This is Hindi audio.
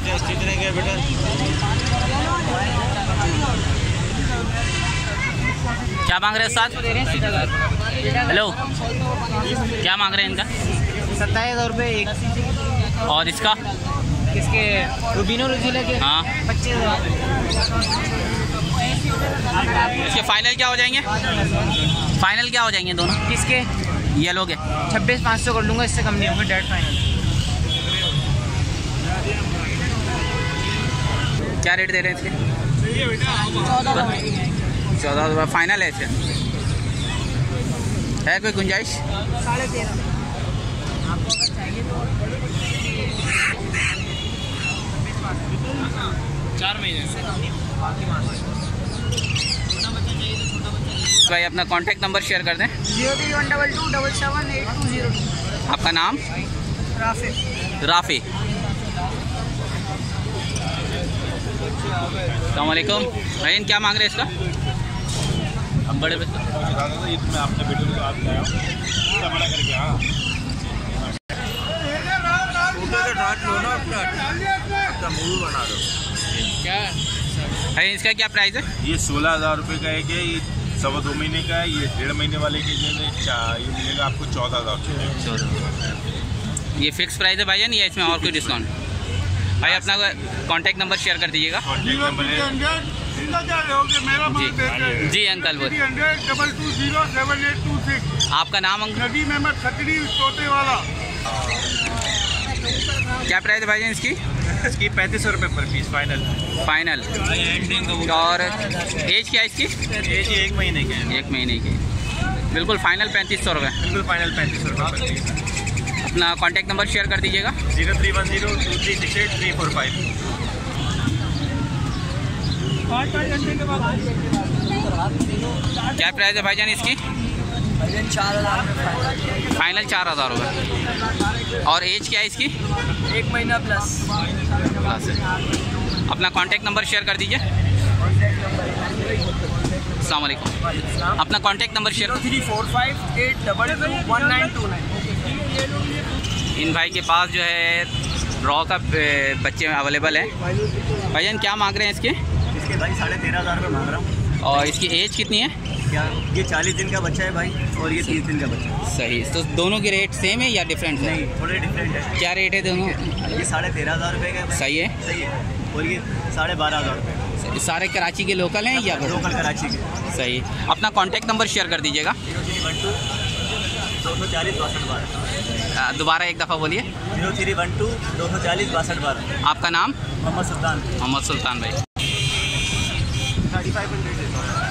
कितने के बेटा? क्या मांग रहे हैं साथ? हेलो, क्या मांग रहे हैं इनका? 27,000 रुपये एक। और इसका? किसके? रूबिनो रुजिला के? हाँ 25,000। इसके फाइनल क्या हो जाएंगे? फाइनल क्या हो जाएंगे दोनों? किसके? येलो के 26,500 कर लूँगा, इससे कम नहीं होगा। Date final. क्या रेट दे रहे हैं इसके? 14,000 फाइनल है इससे। है कोई गुंजाइश? 13.5 आपको अगर चाहिए तो 4 महीने से भाई अपना कांटेक्ट नंबर शेयर कर दें। 0312277820। आपका नाम? राफी। अस्सलाम वालेकुम भाई, क्या मांग रहे हैं इसका? अब बड़े बच्चे मैं अपने बेटे को साथ लाया हूँ, बड़ा करके। हाँ मूवी बना दो क्या भाई, इसका क्या प्राइस है? ये 16,000 रुपये का है। ये 2.25 महीने का है। ये 1.5 महीने वाले के जो है ये मिलेगा आपको 14,000 14। ये फिक्स प्राइस है भाईजान या इसमें और कोई डिस्काउंट? भाई अपना कांटेक्ट नंबर शेयर कर दीजिएगा। कॉन्टैक्ट नंबर है जी अंकल बोल। 2207826। आपका नाम अंकल? नदीम अहमद खत्री तोते वाला। क्या प्राइस है भाईजान इसकी? इसकी 3500 रुपये पर पीस फाइनल। और एज क्या है इसकी? एज 1 महीने के है। 1 महीने की। बिल्कुल फाइनल 3500 रुपये। बिल्कुल फाइनल 3500 रुपये पर पीस। अपना कांटेक्ट नंबर शेयर कर दीजिएगा। 03102368 क्या प्राइस है भाईजान इसकी? 4,000 फाइनल 4,000 रुपये। और एज क्या है इसकी? 1 महीना प्लस। अपना कांटेक्ट नंबर शेयर कर दीजिए। अस्सलाम वालेकुम। अपना कांटेक्ट नंबर शेयर। 034582212929। इन भाई के पास जो है रॉ का बच्चे अवेलेबल है। भाईजान क्या मांग रहे हैं इसके? इसके भाई 13,500 रुपये मांग रहा हूँ। और इसकी एज कितनी है? क्या ये 40 दिन का बच्चा है भाई, और ये 30 दिन का बच्चा है। सही। तो दोनों के रेट सेम है या डिफरेंट है? नहीं, थोड़े डिफरेंट है। क्या रेट है दोनों? ये 13,500 रुपये का है। सही है। सही है। और ये 12,500 रुपये। सारे कराची के लोकल हैं या लोकल कराची के। सही। अपना कांटेक्ट नंबर शेयर कर दीजिएगा। 0312 दोबारा एक दफ़ा बोलिए। 0312 आपका नाम? मोहम्मद सुल्तान। मोहम्मद सुल्तान भाई। 3500